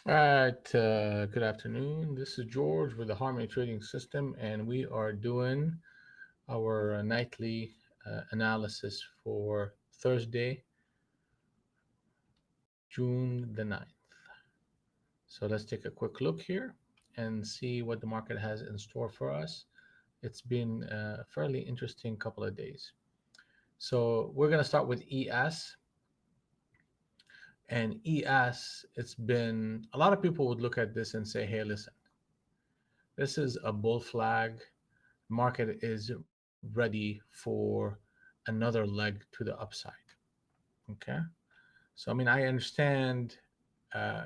All right, good afternoon. This is George with the Harmony Trading System, and we are doing our nightly analysis for Thursday, June the 9th. So let's take a quick look here and see what the market has in store for us. It's been a fairly interesting couple of days. So we're going to start with ES. And ES, it's been a lot of people would look at this and say, hey, listen, this is a bull flag. Market is ready for another leg to the upside. Okay, so I mean, I understand, uh,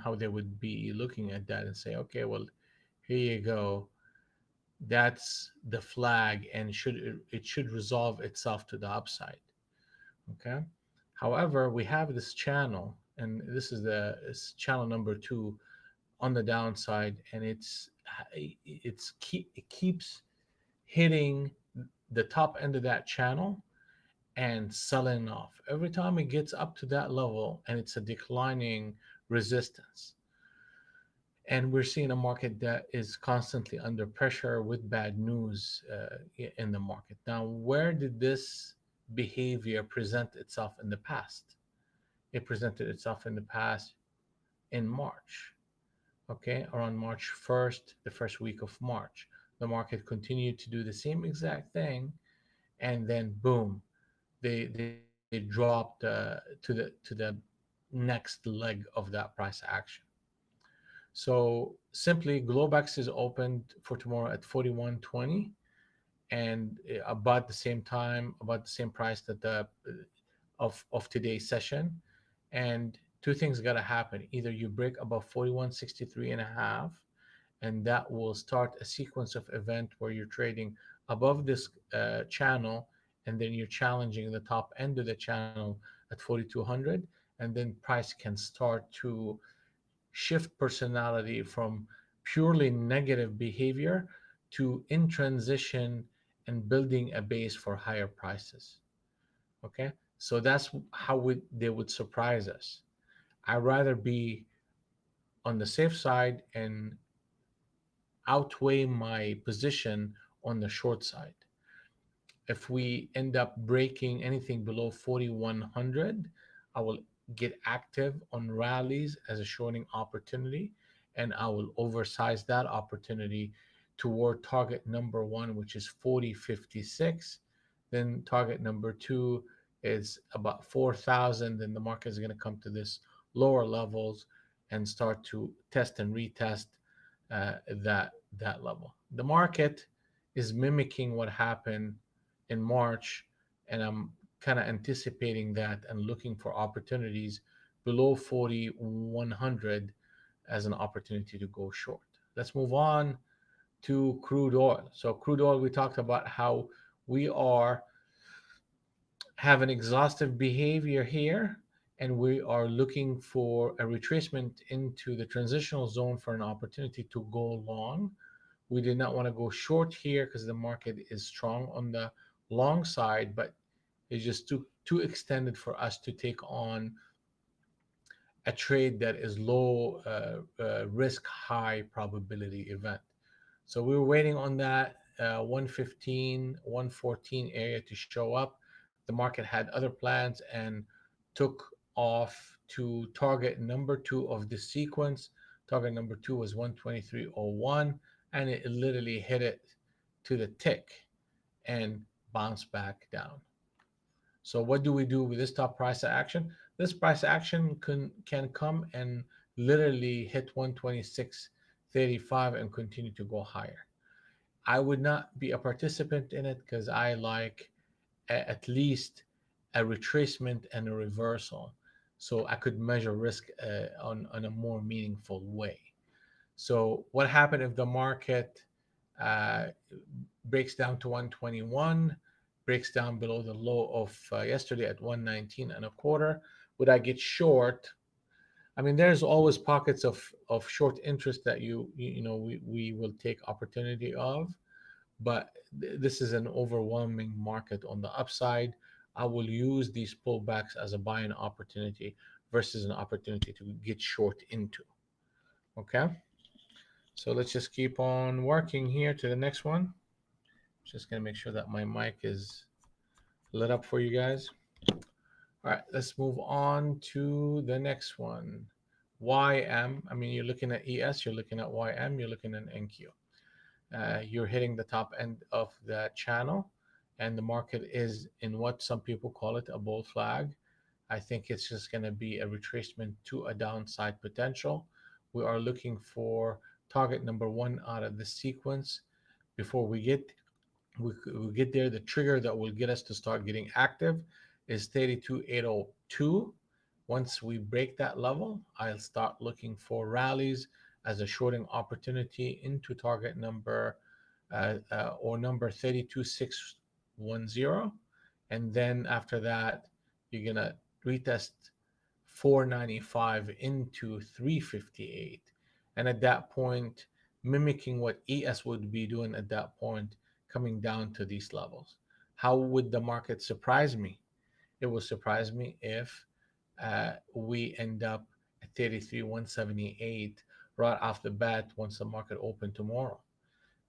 how they would be looking at that and say, okay, well, here you go. That's the flag, and it should resolve itself to the upside. Okay. However, we have this channel, and this is it's channel number two on the downside, and it keeps hitting the top end of that channel and selling off. Every time it gets up to that level and it's a declining resistance. And we're seeing a market that is constantly under pressure with bad news in the market. Now, where did this behavior present itself in the past? It presented itself in the past in March, okay, around March 1st, the first week of March. The market continued to do the same exact thing, and then boom, they dropped to the next leg of that price action. So simply, Globex is opened for tomorrow at 41.20, and about the same time, about the same price that the of today's session. And two things got to happen: either you break above 41.63 and a half, and that will start a sequence of event where you're trading above this channel, and then you're challenging the top end of the channel at 4200, and then price can start to shift personality from purely negative behavior to in transition and building a base for higher prices. Okay, so that's how they would surprise us. I'd rather be on the safe side and outweigh my position on the short side. If we end up breaking anything below 4100, I will get active on rallies as a shorting opportunity, and I will oversize that opportunity toward target number one, which is 4056. Then target number two is about 4,000. Then the market is going to come to this lower levels and start to test and retest that level. The market is mimicking what happened in March, and I'm kind of anticipating that and looking for opportunities below 4100 as an opportunity to go short. Let's move on to crude oil. So crude oil, we talked about how we are have an exhaustive behavior here, and we are looking for a retracement into the transitional zone for an opportunity to go long. We did not want to go short here because the market is strong on the long side, but it's just too extended for us to take on a trade that is low risk, high probability event. So we were waiting on that 115, 114 area to show up. The market had other plans and took off to target number two of the sequence. Target number two was 123.01, and it literally hit it to the tick and bounced back down. So what do we do with this top price action? This price action can come and literally hit 126.35 and continue to go higher. I would not be a participant in it because I like at least a retracement and a reversal, so I could measure risk on a more meaningful way. So what happened if the market uh, breaks down to 121, breaks down below the low of yesterday at 119 and a quarter? Would I get short? I mean, there's always pockets of short interest that we will take opportunity of, but this is an overwhelming market on the upside. I will use these pullbacks as a buying opportunity versus an opportunity to get short into. Okay, so let's just keep on working here to the next one. Just gonna make sure that my mic is lit up for you guys. All right, let's move on to the next one. YM. I mean, you're looking at ES, you're looking at YM, you're looking at NQ. You're hitting the top end of that channel, and the market is in what some people call it a bull flag. I think it's just going to be a retracement to a downside potential. We are looking for target number one out of the sequence. Before we get there, the trigger that will get us to start getting active is 32,802. Once we break that level, I'll start looking for rallies as a shorting opportunity into target number or number 32610. And then after that, you're going to retest 495 into 358. And at that point, mimicking what ES would be doing at that point, coming down to these levels. How would the market surprise me? It will surprise me if we end up at 33,178 right off the bat once the market open tomorrow.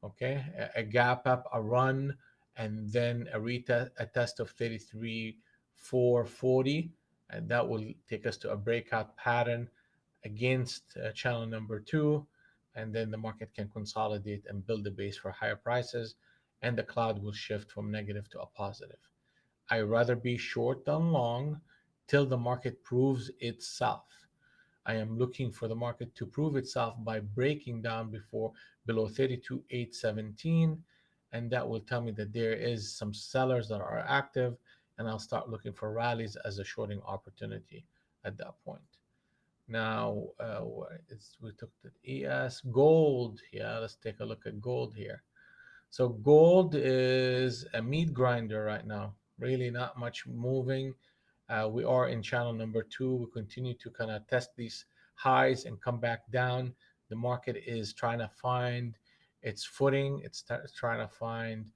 Okay, a gap up, a run, and then a test of 33,440, and that will take us to a breakout pattern against channel number two, and then the market can consolidate and build a base for higher prices, and the cloud will shift from negative to a positive. I rather be short than long till the market proves itself. I am looking for the market to prove itself by breaking down before below 32,817, and that will tell me that there is some sellers that are active, and I'll start looking for rallies as a shorting opportunity at that point. Now, we took the ES gold. Yeah, let's take a look at gold here. So gold is a meat grinder right now. Really not much moving. We are in channel number two. We continue to kind of test these highs and come back down. The market is trying to find its footing. It's trying to find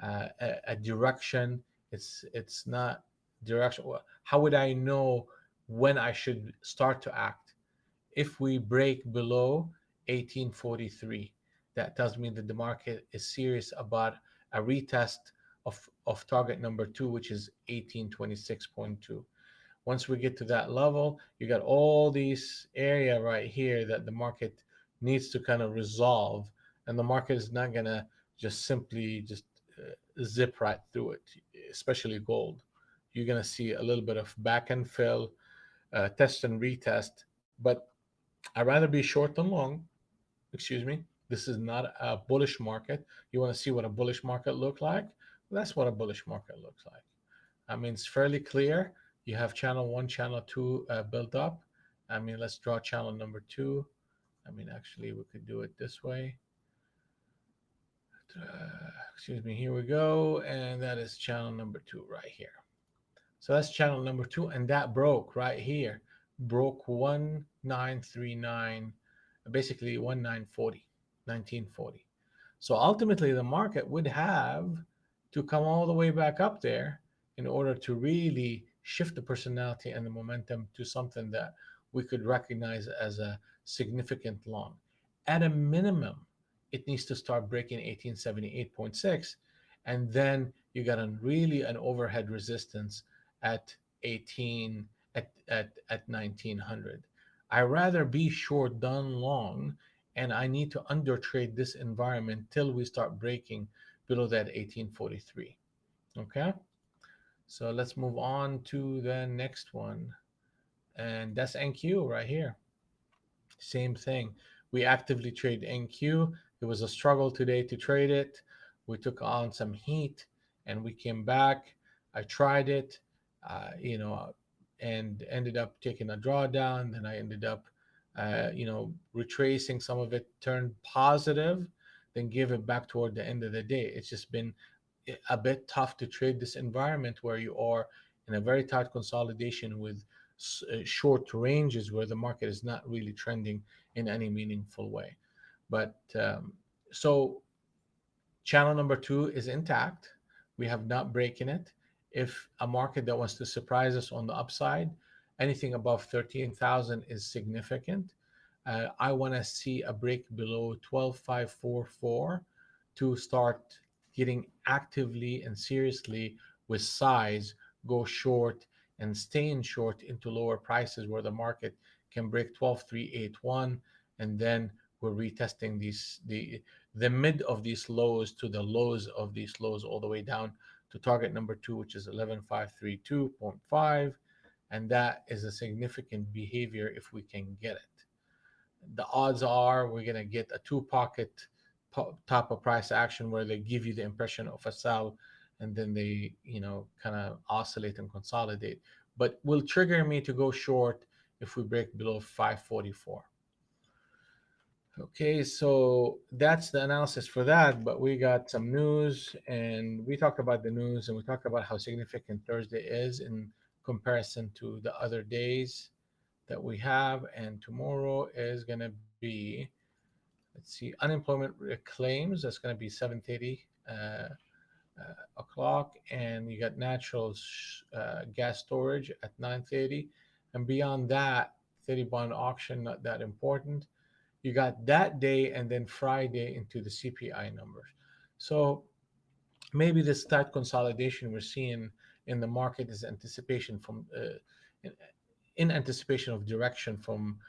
a direction. It's not direction. How would I know when I should start to act? If we break below 1843, that tells me that the market is serious about a retest of target number two, which is 1826.2. Once we get to that level, you got all these area right here that the market needs to kind of resolve, and the market is not going to just simply just zip right through it, especially gold. You're going to see a little bit of back and fill, test and retest, but I'd rather be short than long. Excuse me. This is not a bullish market. You want to see what a bullish market look like? Well, that's what a bullish market looks like. I mean, it's fairly clear. You have channel one, channel two built up. I mean, let's draw channel number two. I mean, actually, we could do it this way. Excuse me. Here we go. And that is channel number two right here. So that's channel number two. And that broke right here. Broke 1939, basically 1940, 1940. So ultimately, the market would have to come all the way back up there in order to really shift the personality and the momentum to something that we could recognize as a significant long. At a minimum, it needs to start breaking 1878.6, and then you got an overhead resistance at 18 at 1900. I rather be short than long, and I need to undertrade this environment till we start breaking below that 1843. Okay, so let's move on to the next one, and that's NQ right here. Same thing. We actively trade NQ. It was a struggle today to trade it. We took on some heat and we came back. I tried it, you know, and ended up taking a drawdown. Then I ended up, retracing some of it, turned positive, then give it back toward the end of the day. It's just been a bit tough to trade this environment where you are in a very tight consolidation with short ranges where the market is not really trending in any meaningful way. But so channel number two is intact. We have not broken it. If a market that wants to surprise us on the upside, Anything above 13,000 is significant. I want to see a break below 12,544 to start getting actively and seriously with size, go short and staying short into lower prices where the market can break 12,381, and then we're retesting the mid of these lows to the lows of these lows all the way down to target number two, which is 11,532.5, and that is a significant behavior if we can get it. The odds are we're going to get a two pocket top of price action where they give you the impression of a sell, and then they, kind of oscillate and consolidate, but will trigger me to go short if we break below 544. Okay, so that's the analysis for that. But we got some news, and we talked about the news, and we talked about how significant Thursday is in comparison to the other days that we have. And tomorrow is going to be, let's see, unemployment claims. That's going to be 7:30 o'clock, and you got natural gas storage at 9:30, and beyond that, 30 bond auction, not that important. You got that day and then Friday into the CPI numbers. So maybe this tight consolidation we're seeing in the market is anticipation in, in anticipation of direction from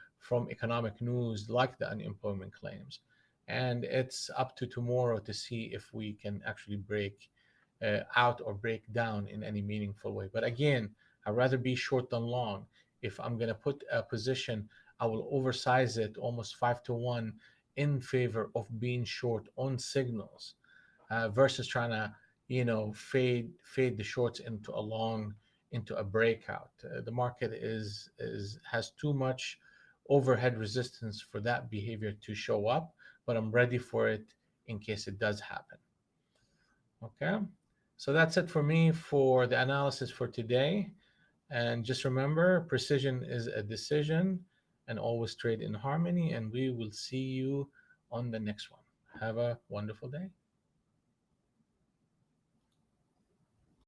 economic news like the unemployment claims, and it's up to tomorrow to see if we can actually break out or break down in any meaningful way. But again, I'd rather be short than long. If I'm going to put a position, I will oversize it almost 5 to 1 in favor of being short on signals, versus trying to, fade the shorts into a long, into a breakout. The market is has too much overhead resistance for that behavior to show up, but I'm ready for it in case it does happen. Okay, so that's it for me for the analysis for today. And just remember, precision is a decision, and always trade in harmony. And we will see you on the next one. Have a wonderful day.